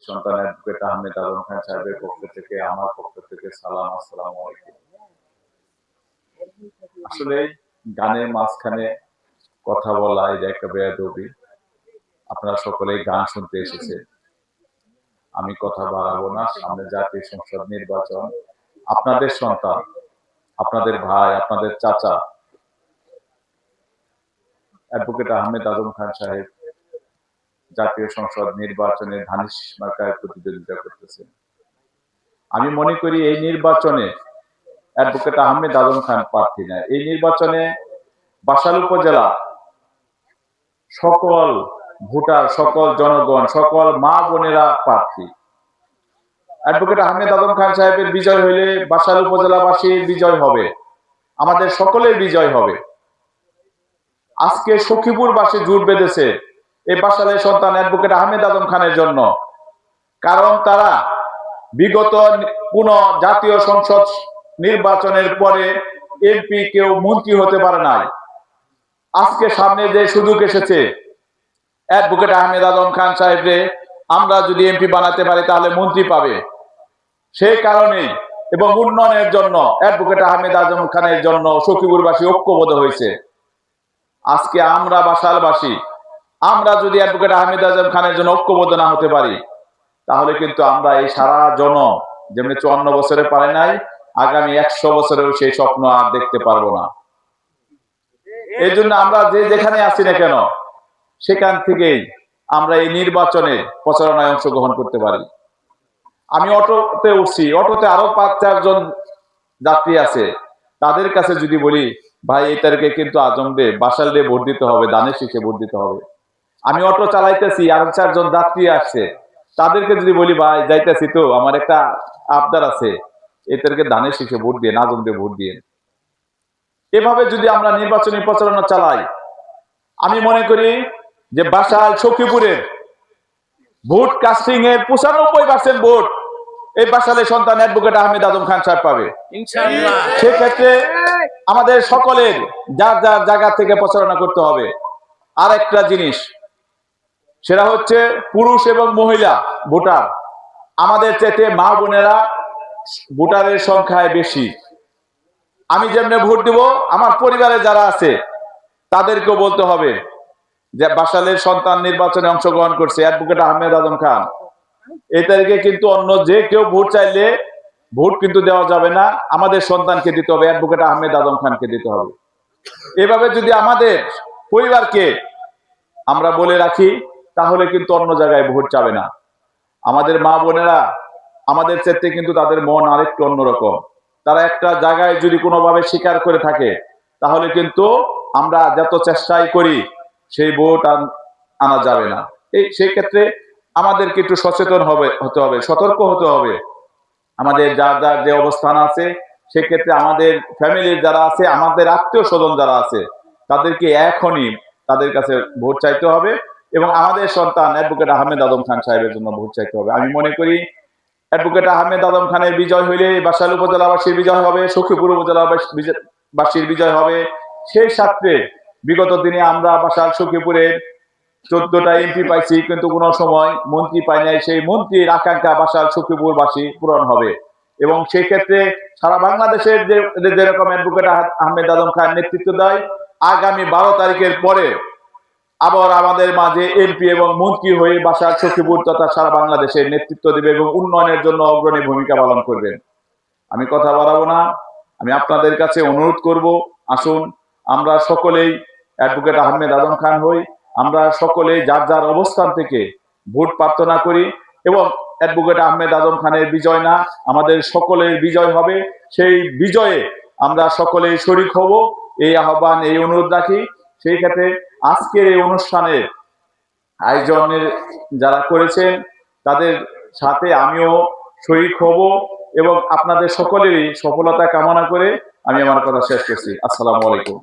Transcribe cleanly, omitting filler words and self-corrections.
সন্তান অ্যাডভোকেট আহমেদ আজম খান সাহেবের পক্ষ থেকে আমার পক্ষ থেকে সালাম, আসসালামু আলাইকুম। আসলে গানের মাঝখানে কথা বলা এটা একটা বেয়াদবি। আপনারা সকলেই গান শুনতে এসেছে, আমি কথা বাড়াবো না। সামনে জাতীয় সংসদ নির্বাচন, আপনাদের সন্তান, আপনাদের ভাই, আপনাদের চাচা অ্যাডভোকেট আহমেদ আজম খান সাহেব জাতীয় সংসদ নির্বাচনে ধানের শীষ মার্কায় প্রতিদ্বন্দ্বিতা করতেছে। আমি মনে করি এই নির্বাচনে অ্যাডভোকেট আহমেদ আজম খান প্রার্থী না। এই নির্বাচনে বাসাল উপজেলা সকল ভোটার, সকল জনগণ, সকল মা বোনেরা প্রার্থী। অ্যাডভোকেট আহমেদ আজম খান সাহেবের বিজয় হইলে বাসাল উপজেলাবাসীর বিজয় হবে, আমাদের সকলের বিজয় হবে। আজকে সখীপুরবাসী জোট বেঁধেছে এই বাসালের সন্তান অ্যাডভোকেট আহমেদ আজম খানের জন্য। কারণ তারা বিগত কোন জাতীয় সংসদ নির্বাচনের পরে এমপি কেউ মন্ত্রী হতে পারে নাই। আজকে সামনে যে সুযোগ এসেছে, অ্যাডভোকেট আহমেদ আজম খান সাহেবরে আমরা যদি এমপি বানাতে পারি তাহলে মন্ত্রী পাবে। সেই কারণেই এবং উন্নয়নের জন্য অ্যাডভোকেট আহমেদ আজম খানের জন্য সখীপুরবাসী ঐক্যবদ্ধ হয়েছে। আজকে আমরা বাসালবাসী, আমরা যদি অ্যাডভোকেট আহমেদ আজম খানের জন্য ঐক্যবদ্ধ না হতে পারি তাহলে কিন্তু আমরা এই সারা যেমনি 54 বছরে পারে নাই, আগামী 100 বছরেও সেই স্বপ্ন আর দেখতে পারবো না। এই জন্য আমরা যেখানে আছি না কেন সেখান থেকেই আমরা এই নির্বাচনে প্রচারণায় অংশগ্রহণ করতে পারি। আমি অটোতে উঠছি, অটোতে আরো 5-4 জন যাত্রী আছে, তাদের কাছে যদি বলি ভাই এই তারিখে কিন্তু আজমরে বাসালে ভোট দিতে হবে, ধানের শীষে ভোট দিতে হবে। আমি অটো চালাইতেছি, আর 4 জন যাত্রী আসছে, তাদেরকে যদি বলি ভাই যাইতেছি তো আমার একটা আবদার আছে, এই তারিখে ধানের শীষে ভোট দিয়ে আজমরে ভোট দিয়ে। এভাবে যদি আমরা নির্বাচনী প্রচারণা চালাই, আমি মনে করি যে বাসাল সখীপুরের ভোট কাস্টিং এর 95% ভোট এই বাসালের সন্তান অ্যাডভোকেট আহমেদ আজম খান সাহেব পাবে ইনশাআল্লাহ। সেক্ষেত্রে আমাদের সকলের যার যার জায়গা থেকে প্রচারণা করতে হবে। আর একটা জিনিস, সেটা হচ্ছে পুরুষ এবং মহিলা ভোটার, আমাদের চাইতে মা বোনেরা ভোটারের সংখ্যায় বেশি। আমি যেমনি ভোট দিব, আমার পরিবারে যারা আছে তাদেরকেও বলতে হবে যে বাসালের সন্তান নির্বাচনে অংশগ্রহণ করছে অ্যাডভোকেট আহমেদ আজম খান, এই তারিখে কিন্তু অন্য যে কেউ ভোট চাইলে ভোট কিন্তু দেওয়া যাবে না, আমাদের সন্তানকে দিতে হবে, অ্যাডভোকেট আহমেদ আজম খানকে দিতে হবে। এভাবে যদি আমাদের পরিবারকে আমরা বলে রাখি তাহলে কিন্তু অন্য জায়গায় ভোট যাবে না। আমাদের মা বোনেরা আমাদের ক্ষেত্রে কিন্তু তাদের মন আরেকটু অন্যরকম। তারা একটা জায়গায় যদি কোনোভাবে স্বীকার করে থাকে তাহলে কিন্তু আমরা যত চেষ্টাই করি সেই ভোট আনা যাবে না। সেই ক্ষেত্রে আমাদেরকে একটু সচেতন হতে হবে, সতর্ক হতে হবে। আমাদের যার যার যে অবস্থান আছে সেক্ষেত্রে আমাদের ফ্যামিলির যারা আছে, আমাদের আত্মীয় স্বজন যারা আছে তাদেরকে এখনই তাদের কাছে ভোট চাইতে হবে এবং আমাদের সন্তান অ্যাডভোকেট আহমেদ আজম খান সাহেবের জন্য ভোট চাইতে হবে। আমি মনে করি অ্যাডভোকেট আহমেদ আজম খানের বিজয় হইলে বাসাইল উপজেলাবাসীর বিজয় হবে, সখীপুর উপজেলাবাসীর বিজয় হবে। সেই সাথে বিগত দিনে আমরা বাসাইল সখীপুরের 14টা এমপি পাইছি, কিন্তু কোন সময় মন্ত্রী পাই নাই। সেই মন্ত্রীর আকাঙ্ক্ষা বাসাইল সখীপুরবাসী পূরণ হবে এবং সেই ক্ষেত্রে সারা বাংলাদেশের যেরকম অ্যাডভোকেট আহমেদ আজম খান নেতৃত্ব দেয়, আগামী 12 তারিখের পরে আবার আমাদের মাঝে এমপি এবং মন্ত্রী হয়ে বাসাইল সখীপুর তথা সারা বাংলাদেশের নেতৃত্ব দেবে এবং উন্নয়নের জন্য অগ্রণী ভূমিকা পালন করবেন। আমি কথা বাড়াবো না, আমি আপনাদের কাছে অনুরোধ করব, আসুন আমরা সকলেই অ্যাডভোকেট আহমেদ আজম খান হই, আমরা সকলেই যার যার অবস্থান থেকে ভোট প্রার্থনা করি এবং অ্যাডভোকেট আহমেদ আজম খানের বিজয় না, আমাদের সকলের বিজয় হবে। সেই বিজয়ে আমরা সকলেই শরিক হব, এই আহ্বান, এই অনুরোধ রাখি। সেই ক্ষেত্রে আজকের এই অনুষ্ঠানের আয়োজনের যারা করেছেন তাদের সাথে আমিও শরিক হব এবং আপনাদের সকলেরই সফলতা কামনা করে আমি আমার কথা শেষ করছি। আসসালামু আলাইকুম।